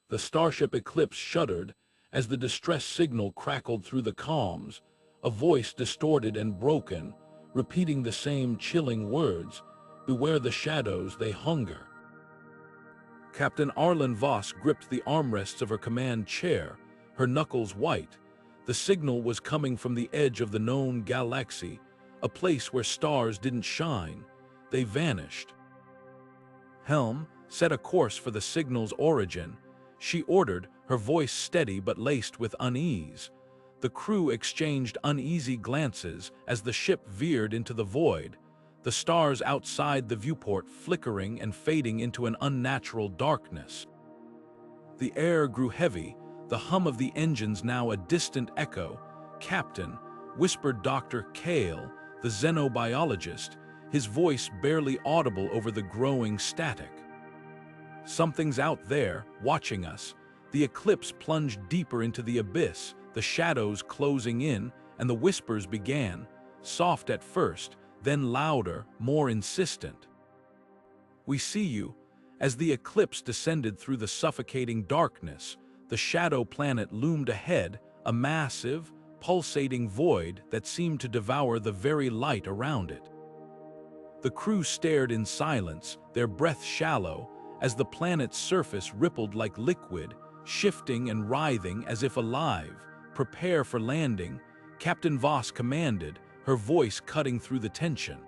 The starship Eclipse shuddered as the distress signal crackled through the comms, a voice distorted and broken, repeating the same chilling words, "Beware the shadows, they hunger." Captain Arlen Voss gripped the armrests of her command chair, her knuckles white. The signal was coming from the edge of the known galaxy, a place where stars didn't shine, they vanished. "Helm, set a course for the signal's origin," she ordered, her voice steady but laced with unease. The crew exchanged uneasy glances as the ship veered into the void, the stars outside the viewport flickering and fading into an unnatural darkness. The air grew heavy, the hum of the engines now a distant echo. "Captain," whispered Dr. Kale, the xenobiologist, his voice barely audible over the growing static. "Something's out there, watching us." The Eclipse plunged deeper into the abyss, the shadows closing in, and the whispers began, soft at first, then louder, more insistent. "We see you." As the Eclipse descended through the suffocating darkness, the shadow planet loomed ahead, a massive, pulsating void that seemed to devour the very light around it. The crew stared in silence, their breath shallow, as the planet's surface rippled like liquid, shifting and writhing as if alive. "Prepare for landing," Captain Voss commanded, her voice cutting through the tension.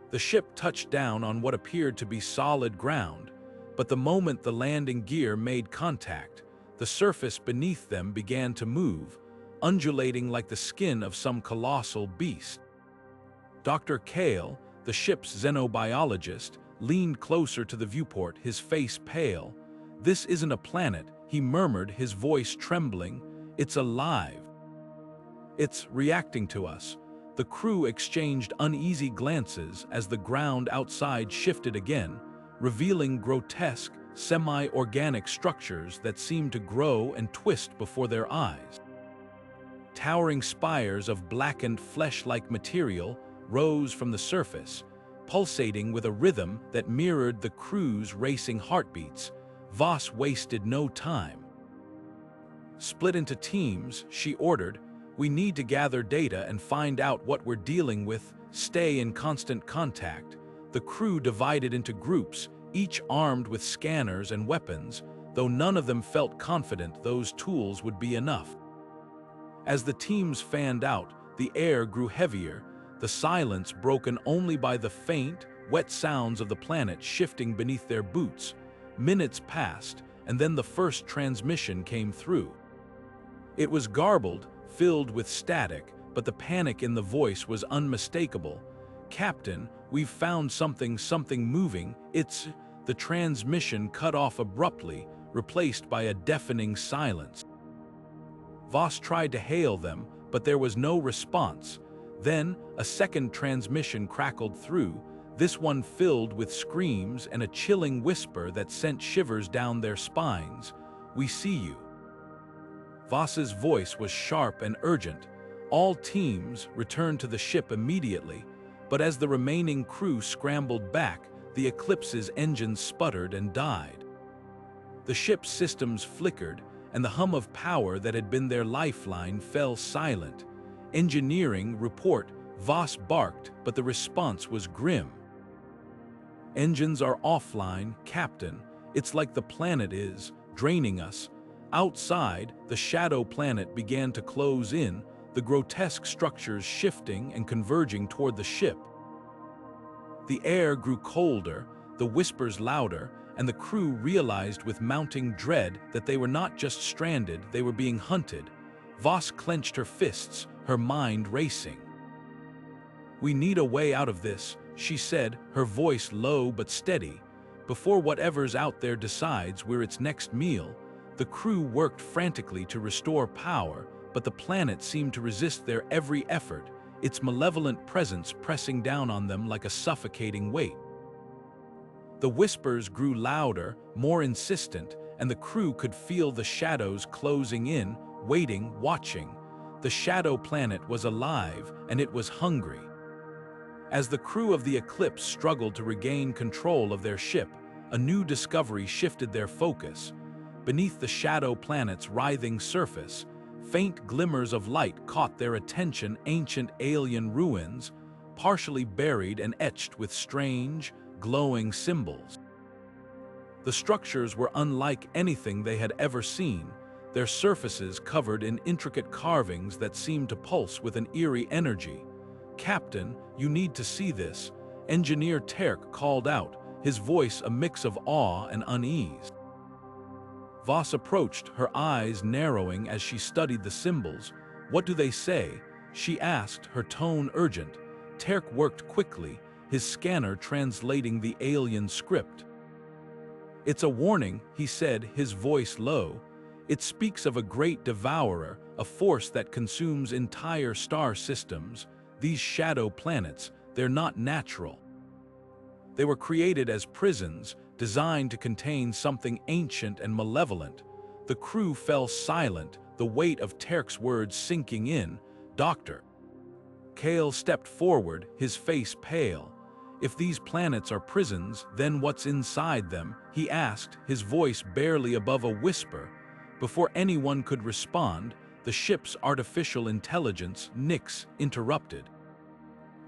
The ship touched down on what appeared to be solid ground, but the moment the landing gear made contact, the surface beneath them began to move, undulating like the skin of some colossal beast. Dr. Kale, the ship's xenobiologist, leaned closer to the viewport, his face pale. "This isn't a planet," he murmured, his voice trembling. "It's alive. It's reacting to us." The crew exchanged uneasy glances as the ground outside shifted again, revealing grotesque, semi-organic structures that seemed to grow and twist before their eyes. Towering spires of blackened flesh-like material rose from the surface, pulsating with a rhythm that mirrored the crew's racing heartbeats. Voss wasted no time. "Split into teams," she ordered. "We need to gather data and find out what we're dealing with. Stay in constant contact." The crew divided into groups, each armed with scanners and weapons, though none of them felt confident those tools would be enough. As the teams fanned out, the air grew heavier, the silence broken only by the faint, wet sounds of the planet shifting beneath their boots. Minutes passed, and then the first transmission came through. It was garbled, filled with static, but the panic in the voice was unmistakable. "Captain, we've found something moving. It's..." The transmission cut off abruptly, replaced by a deafening silence. Voss tried to hail them, but there was no response. Then, a second transmission crackled through, this one filled with screams and a chilling whisper that sent shivers down their spines. "We see you." Voss's voice was sharp and urgent. All teams returned to the ship immediately, but as the remaining crew scrambled back, the Eclipse's engines sputtered and died. The ship's systems flickered, and the hum of power that had been their lifeline fell silent. "Engineering, report," Voss barked, but the response was grim. "Engines are offline, Captain. It's like the planet is, draining us." Outside, the shadow planet began to close in, the grotesque structures shifting and converging toward the ship. The air grew colder, the whispers louder, and the crew realized with mounting dread that they were not just stranded, they were being hunted. Voss clenched her fists, her mind racing. "We need a way out of this," she said, her voice low but steady. "Before whatever's out there decides we're its next meal." The crew worked frantically to restore power, but the planet seemed to resist their every effort, its malevolent presence pressing down on them like a suffocating weight. The whispers grew louder, more insistent, and the crew could feel the shadows closing in, waiting, watching. The shadow planet was alive, and it was hungry. As the crew of the Eclipse struggled to regain control of their ship, a new discovery shifted their focus. Beneath the shadow planet's writhing surface, faint glimmers of light caught their attention, ancient alien ruins, partially buried and etched with strange, glowing symbols. The structures were unlike anything they had ever seen, their surfaces covered in intricate carvings that seemed to pulse with an eerie energy. "Captain, you need to see this," Engineer Terk called out, his voice a mix of awe and unease. Voss approached, her eyes narrowing as she studied the symbols. "What do they say?" she asked, her tone urgent. Terk worked quickly, his scanner translating the alien script. "It's a warning," he said, his voice low. "It speaks of a great devourer, a force that consumes entire star systems. These shadow planets, they're not natural. They were created as prisons, designed to contain something ancient and malevolent." The crew fell silent, the weight of Terk's words sinking in. "Doctor." Kale stepped forward, his face pale. "If these planets are prisons, then what's inside them?" he asked, his voice barely above a whisper. Before anyone could respond, the ship's artificial intelligence, Nix, interrupted.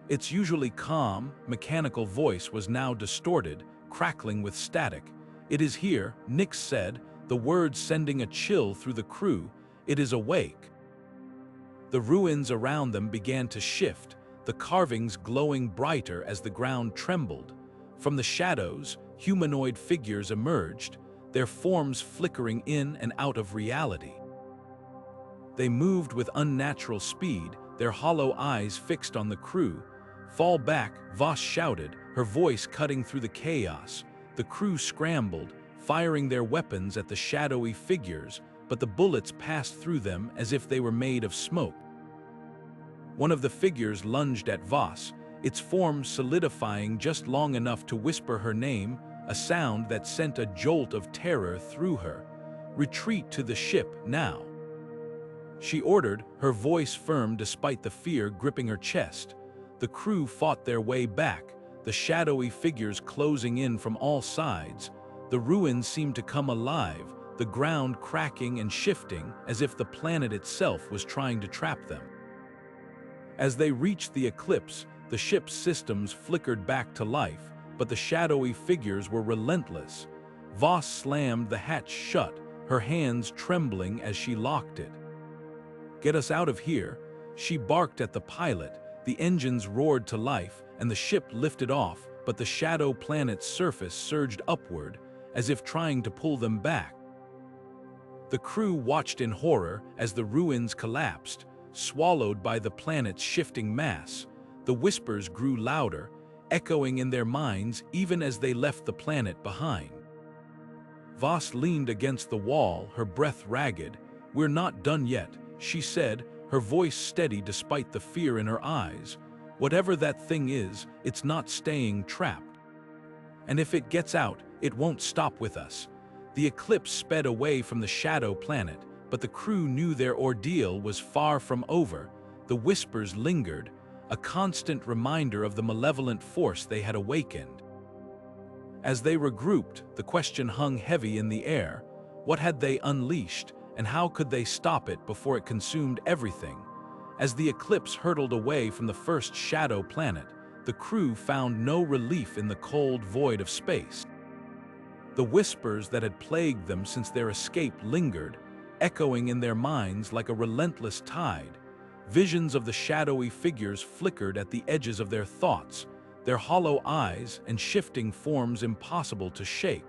Its usually calm, mechanical voice was now distorted, crackling with static. "It is here," Nix said, the words sending a chill through the crew. "It is awake." The ruins around them began to shift, the carvings glowing brighter as the ground trembled. From the shadows, humanoid figures emerged, their forms flickering in and out of reality. They moved with unnatural speed, their hollow eyes fixed on the crew. "Fall back," Voss shouted, her voice cutting through the chaos. The crew scrambled, firing their weapons at the shadowy figures, but the bullets passed through them as if they were made of smoke. One of the figures lunged at Voss, its form solidifying just long enough to whisper her name, a sound that sent a jolt of terror through her. "Retreat to the ship, now," she ordered, her voice firm despite the fear gripping her chest. The crew fought their way back, the shadowy figures closing in from all sides. The ruins seemed to come alive, the ground cracking and shifting as if the planet itself was trying to trap them. As they reached the Eclipse, the ship's systems flickered back to life, but the shadowy figures were relentless. Voss slammed the hatch shut, her hands trembling as she locked it. "Get us out of here," she barked at the pilot. The engines roared to life, and the ship lifted off, but the shadow planet's surface surged upward, as if trying to pull them back. The crew watched in horror as the ruins collapsed, swallowed by the planet's shifting mass. The whispers grew louder, echoing in their minds even as they left the planet behind. Voss leaned against the wall, her breath ragged. "We're not done yet," she said, her voice steady despite the fear in her eyes. "Whatever that thing is, it's not staying trapped. And if it gets out, it won't stop with us." The Eclipse sped away from the shadow planet, but the crew knew their ordeal was far from over. The whispers lingered, a constant reminder of the malevolent force they had awakened. As they regrouped, the question hung heavy in the air. What had they unleashed, and how could they stop it before it consumed everything? As the Eclipse hurtled away from the first shadow planet, the crew found no relief in the cold void of space. The whispers that had plagued them since their escape lingered, echoing in their minds like a relentless tide. Visions of the shadowy figures flickered at the edges of their thoughts, their hollow eyes and shifting forms impossible to shake.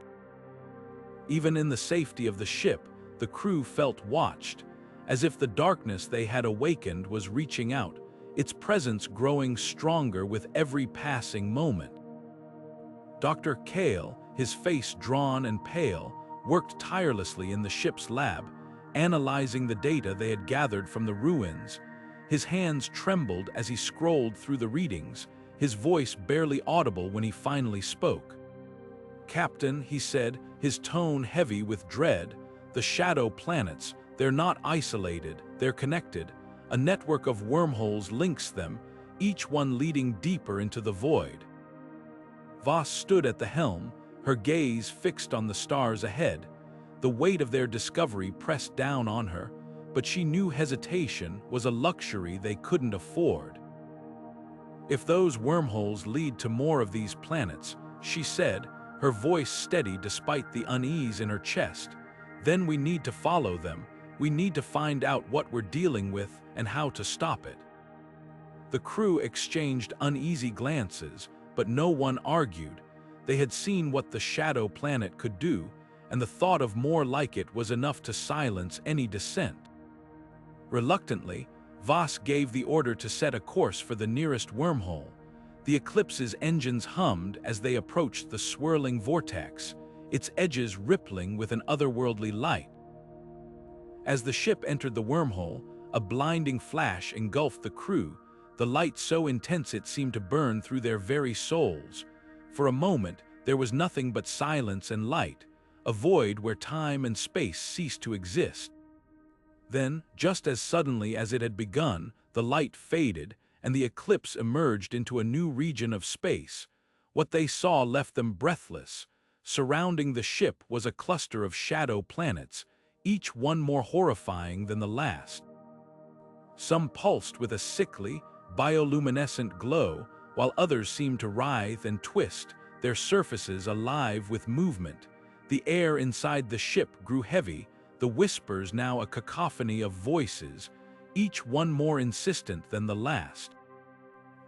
Even in the safety of the ship, the crew felt watched, as if the darkness they had awakened was reaching out, its presence growing stronger with every passing moment. Dr. Kale, his face drawn and pale, worked tirelessly in the ship's lab, analyzing the data they had gathered from the ruins. His hands trembled as he scrolled through the readings, his voice barely audible when he finally spoke. "Captain," he said, his tone heavy with dread, "the shadow planets, they're not isolated, they're connected. A network of wormholes links them, each one leading deeper into the void." Voss stood at the helm, her gaze fixed on the stars ahead. The weight of their discovery pressed down on her, but she knew hesitation was a luxury they couldn't afford. "If those wormholes lead to more of these planets," she said, her voice steady despite the unease in her chest, "then we need to follow them. We need to find out what we're dealing with and how to stop it." The crew exchanged uneasy glances, but no one argued. They had seen what the shadow planet could do, and the thought of more like it was enough to silence any dissent. Reluctantly, Voss gave the order to set a course for the nearest wormhole. The Eclipse's engines hummed as they approached the swirling vortex, its edges rippling with an otherworldly light. As the ship entered the wormhole, a blinding flash engulfed the crew, the light so intense it seemed to burn through their very souls. For a moment, there was nothing but silence and light, a void where time and space ceased to exist. Then, just as suddenly as it had begun, the light faded, and the Eclipse emerged into a new region of space. What they saw left them breathless. Surrounding the ship was a cluster of shadow planets, each one more horrifying than the last. Some pulsed with a sickly, bioluminescent glow, while others seemed to writhe and twist, their surfaces alive with movement. The air inside the ship grew heavy, the whispers now a cacophony of voices, each one more insistent than the last.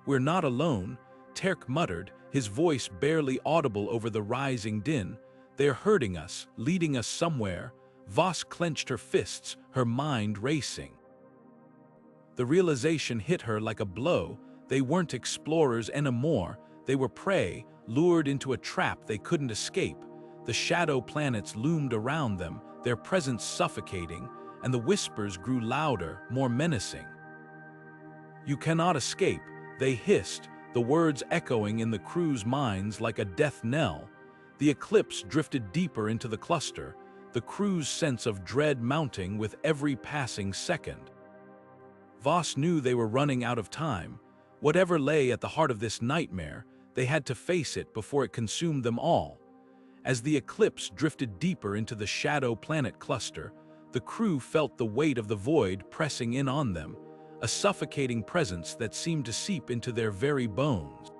"We're not alone," Terk muttered, his voice barely audible over the rising din. "They're hurting us, leading us somewhere." Voss clenched her fists, her mind racing. The realization hit her like a blow. They weren't explorers anymore, they were prey, lured into a trap they couldn't escape. The shadow planets loomed around them, their presence suffocating, and the whispers grew louder, more menacing. "You cannot escape," they hissed, the words echoing in the crew's minds like a death knell. The Eclipse drifted deeper into the cluster, the crew's sense of dread mounting with every passing second. Voss knew they were running out of time. Whatever lay at the heart of this nightmare, they had to face it before it consumed them all. As the Eclipse drifted deeper into the shadow planet cluster, the crew felt the weight of the void pressing in on them, a suffocating presence that seemed to seep into their very bones.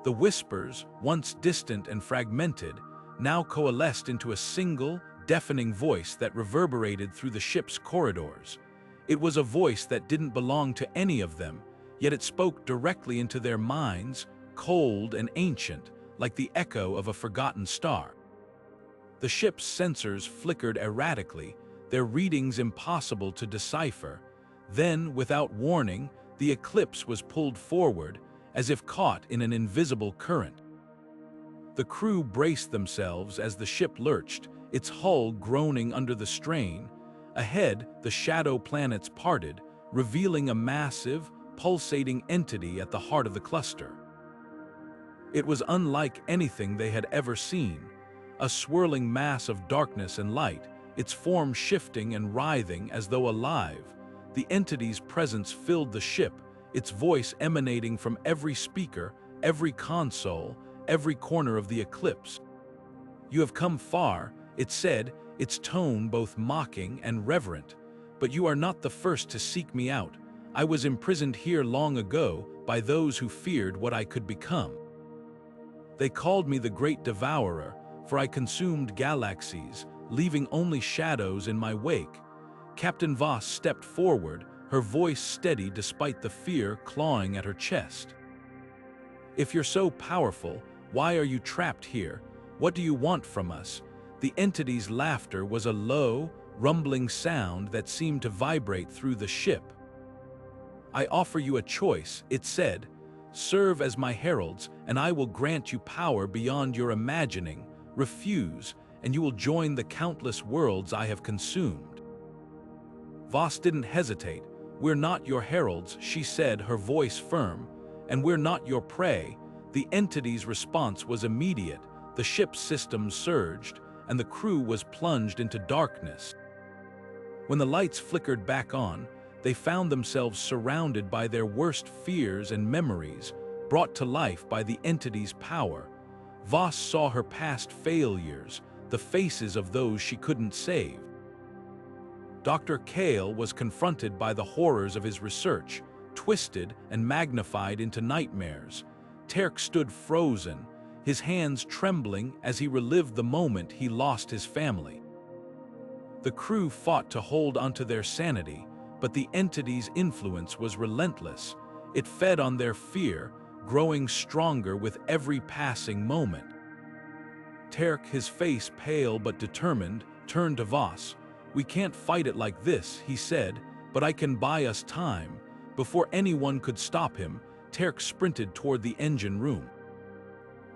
The whispers, once distant and fragmented, now coalesced into a single, deafening voice that reverberated through the ship's corridors. It was a voice that didn't belong to any of them, yet it spoke directly into their minds, cold and ancient, like the echo of a forgotten star. The ship's sensors flickered erratically, their readings impossible to decipher. Then, without warning, the Eclipse was pulled forward, as if caught in an invisible current. The crew braced themselves as the ship lurched, its hull groaning under the strain. Ahead, the shadow planets parted, revealing a massive, pulsating entity at the heart of the cluster. It was unlike anything they had ever seen, a swirling mass of darkness and light, its form shifting and writhing as though alive. The entity's presence filled the ship, its voice emanating from every speaker, every console, every corner of the Eclipse. "You have come far," it said, its tone both mocking and reverent. "But you are not the first to seek me out. I was imprisoned here long ago by those who feared what I could become. They called me the Great Devourer, for I consumed galaxies, leaving only shadows in my wake." Captain Voss stepped forward, her voice steady despite the fear clawing at her chest. "If you're so powerful, why are you trapped here? What do you want from us?" The entity's laughter was a low, rumbling sound that seemed to vibrate through the ship. "I offer you a choice," it said. "Serve as my heralds, and I will grant you power beyond your imagining. Refuse, and you will join the countless worlds I have consumed." Voss didn't hesitate. "We're not your heralds," she said, her voice firm, "and we're not your prey." The entity's response was immediate. The ship's systems surged, and the crew was plunged into darkness. When the lights flickered back on, they found themselves surrounded by their worst fears and memories, brought to life by the entity's power. Voss saw her past failures, the faces of those she couldn't save. Dr. Kale was confronted by the horrors of his research, twisted and magnified into nightmares. Terk stood frozen, his hands trembling as he relived the moment he lost his family. The crew fought to hold onto their sanity, but the entity's influence was relentless. It fed on their fear, growing stronger with every passing moment. Terk, his face pale but determined, turned to Voss. "We can't fight it like this," he said, "but I can buy us time." Before anyone could stop him, Terk sprinted toward the engine room.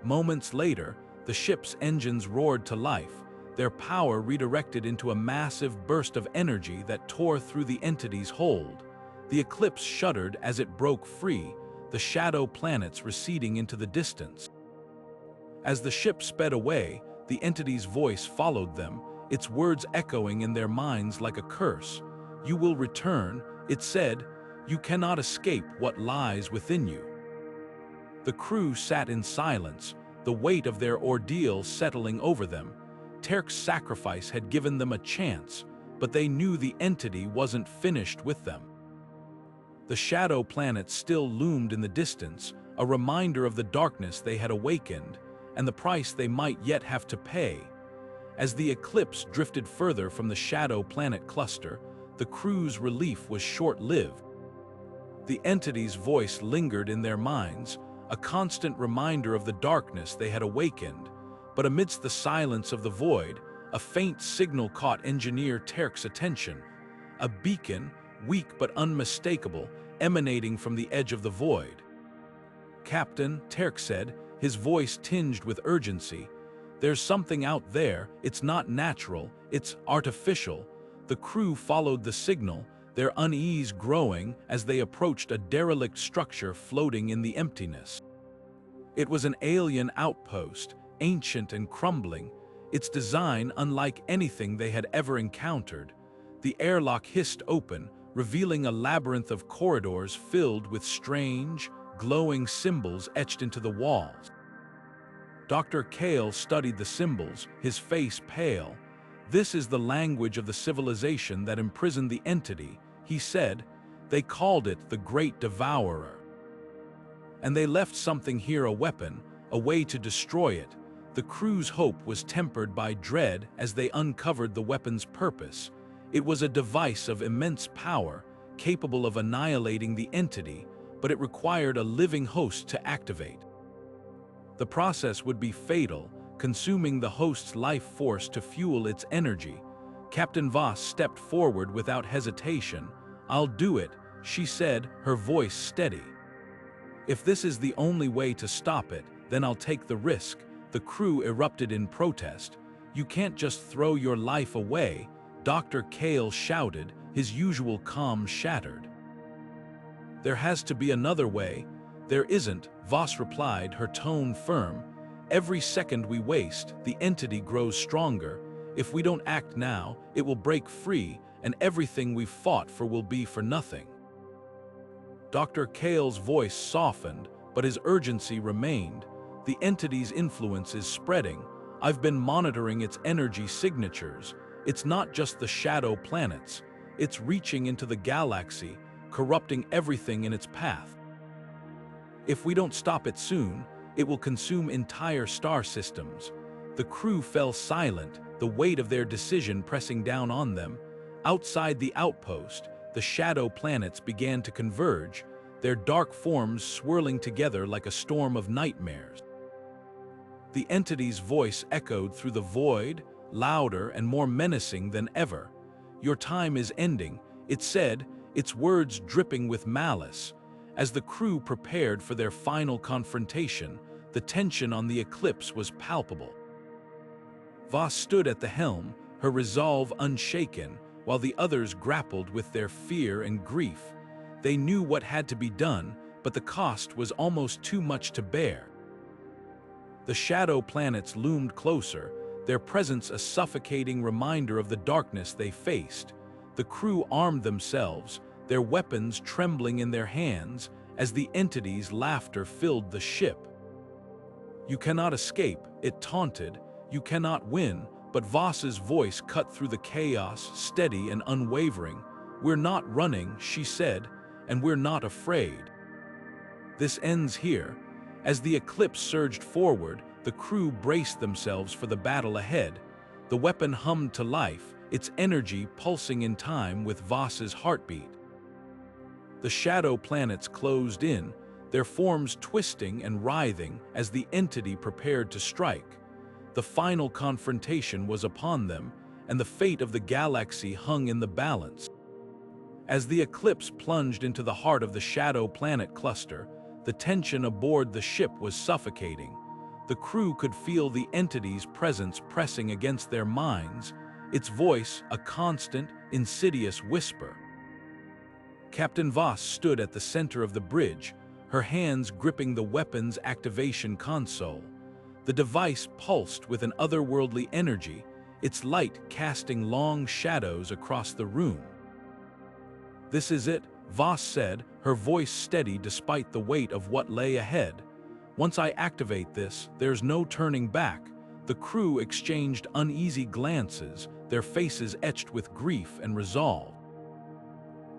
Moments later, the ship's engines roared to life, their power redirected into a massive burst of energy that tore through the entity's hold. The Eclipse shuddered as it broke free, the shadow planets receding into the distance. As the ship sped away, the entity's voice followed them, its words echoing in their minds like a curse. "You will return," it said. "You cannot escape what lies within you." The crew sat in silence, the weight of their ordeal settling over them. Terk's sacrifice had given them a chance, but they knew the entity wasn't finished with them. The shadow planets still loomed in the distance, a reminder of the darkness they had awakened, and the price they might yet have to pay. As the Eclipse drifted further from the shadow planet cluster, the crew's relief was short-lived. The entity's voice lingered in their minds, a constant reminder of the darkness they had awakened, but amidst the silence of the void, a faint signal caught Engineer Terk's attention, a beacon, weak but unmistakable, emanating from the edge of the void. "Captain," Terk said, his voice tinged with urgency, "there's something out there. It's not natural, it's artificial." The crew followed the signal, their unease growing as they approached a derelict structure floating in the emptiness. It was an alien outpost, ancient and crumbling, its design unlike anything they had ever encountered. The airlock hissed open, revealing a labyrinth of corridors filled with strange, glowing symbols etched into the walls. Dr. Kale studied the symbols, his face pale. "This is the language of the civilization that imprisoned the entity," he said. "They called it the Great Devourer. And they left something here, a weapon, a way to destroy it." The crew's hope was tempered by dread as they uncovered the weapon's purpose. It was a device of immense power, capable of annihilating the entity, but it required a living host to activate. The process would be fatal, consuming the host's life force to fuel its energy. Captain Voss stepped forward without hesitation. "I'll do it," she said, her voice steady. "If this is the only way to stop it, then I'll take the risk." The crew erupted in protest. "You can't just throw your life away," Dr. Kale shouted, his usual calm shattered. "There has to be another way." "There isn't," Voss replied, her tone firm. "Every second we waste, the entity grows stronger. If we don't act now, it will break free, and everything we've fought for will be for nothing." Dr. Kale's voice softened, but his urgency remained. "The entity's influence is spreading. I've been monitoring its energy signatures. It's not just the shadow planets. It's reaching into the galaxy, corrupting everything in its path. If we don't stop it soon, it will consume entire star systems." The crew fell silent, the weight of their decision pressing down on them. Outside the outpost, the shadow planets began to converge, their dark forms swirling together like a storm of nightmares. The entity's voice echoed through the void, louder and more menacing than ever. "Your time is ending," it said, its words dripping with malice. As the crew prepared for their final confrontation, the tension on the Eclipse was palpable. Voss stood at the helm, her resolve unshaken, while the others grappled with their fear and grief. They knew what had to be done, but the cost was almost too much to bear. The shadow planets loomed closer, their presence a suffocating reminder of the darkness they faced. The crew armed themselves, their weapons trembling in their hands as the entity's laughter filled the ship. "You cannot escape," it taunted. "You cannot win." But Voss's voice cut through the chaos, steady and unwavering. "We're not running," she said, "and we're not afraid." This ends here. As the Eclipse surged forward, the crew braced themselves for the battle ahead. The weapon hummed to life, its energy pulsing in time with Voss's heartbeat. The shadow planets closed in, their forms twisting and writhing as the entity prepared to strike. The final confrontation was upon them, and the fate of the galaxy hung in the balance. As the Eclipse plunged into the heart of the shadow planet cluster, the tension aboard the ship was suffocating. The crew could feel the entity's presence pressing against their minds, its voice a constant, insidious whisper. Captain Voss stood at the center of the bridge, her hands gripping the weapon's activation console. The device pulsed with an otherworldly energy, its light casting long shadows across the room. "This is it," Voss said, her voice steady despite the weight of what lay ahead. "Once I activate this, there's no turning back." The crew exchanged uneasy glances, their faces etched with grief and resolve.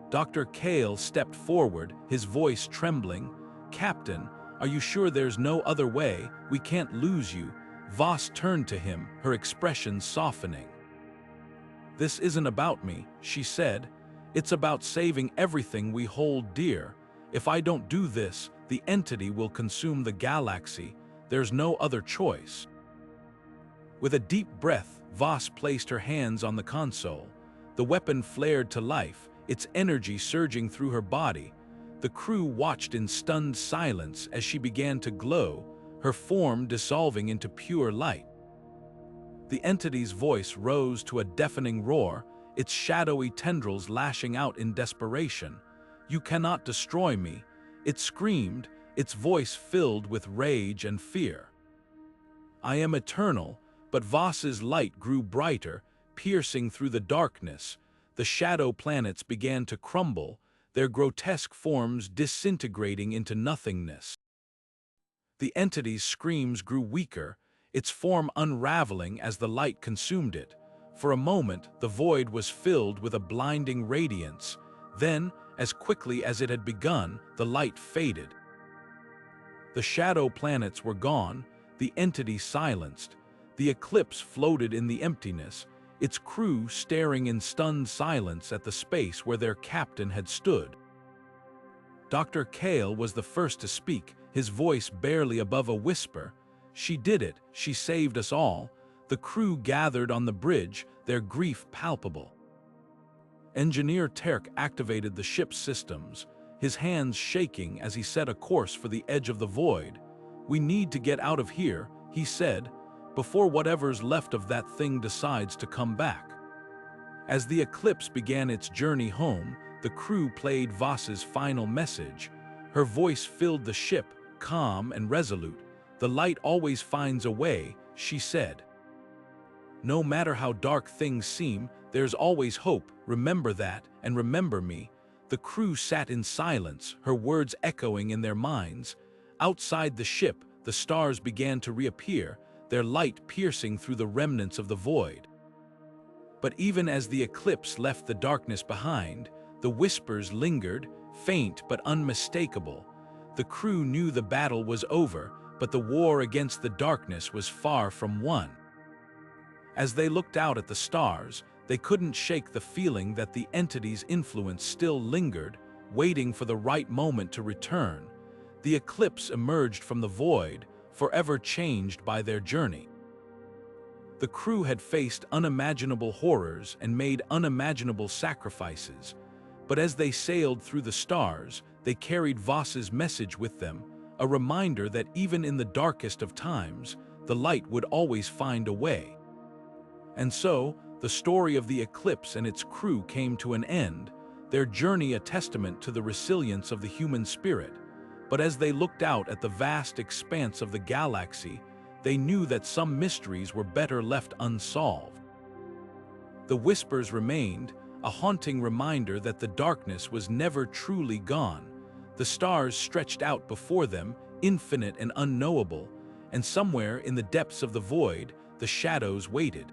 Dr. Kale stepped forward, his voice trembling. "Captain, are you sure there's no other way? We can't lose you." Voss turned to him, her expression softening. "This isn't about me," she said. "It's about saving everything we hold dear. If I don't do this, the entity will consume the galaxy. There's no other choice." With a deep breath, Voss placed her hands on the console. The weapon flared to life, its energy surging through her body. The crew watched in stunned silence as she began to glow, her form dissolving into pure light. The entity's voice rose to a deafening roar, its shadowy tendrils lashing out in desperation. "You cannot destroy me," it screamed, its voice filled with rage and fear. "I am eternal," but Voss's light grew brighter, piercing through the darkness. The shadow planets began to crumble, their grotesque forms disintegrating into nothingness. The entity's screams grew weaker, its form unraveling as the light consumed it. For a moment, the void was filled with a blinding radiance. Then, as quickly as it had begun, the light faded. The shadow planets were gone, the entity silenced. The Eclipse floated in the emptiness, its crew staring in stunned silence at the space where their captain had stood. Dr. Kale was the first to speak, his voice barely above a whisper. "She did it, she saved us all." The crew gathered on the bridge, their grief palpable. Engineer Terk activated the ship's systems, his hands shaking as he set a course for the edge of the void. "We need to get out of here," he said, "before whatever's left of that thing decides to come back." As the Eclipse began its journey home, the crew played Voss's final message. Her voice filled the ship, calm and resolute. "The light always finds a way," she said. "No matter how dark things seem, there's always hope. Remember that, and remember me." The crew sat in silence, her words echoing in their minds. Outside the ship, the stars began to reappear, their light piercing through the remnants of the void. But even as the Eclipse left the darkness behind, the whispers lingered, faint but unmistakable. The crew knew the battle was over, but the war against the darkness was far from won. As they looked out at the stars, they couldn't shake the feeling that the entity's influence still lingered, waiting for the right moment to return. The Eclipse emerged from the void, forever changed by their journey. The crew had faced unimaginable horrors and made unimaginable sacrifices, but as they sailed through the stars, they carried Voss's message with them, a reminder that even in the darkest of times, the light would always find a way. And so, the story of the Eclipse and its crew came to an end, their journey a testament to the resilience of the human spirit. But as they looked out at the vast expanse of the galaxy, they knew that some mysteries were better left unsolved. The whispers remained, a haunting reminder that the darkness was never truly gone. The stars stretched out before them, infinite and unknowable, and somewhere in the depths of the void, the shadows waited.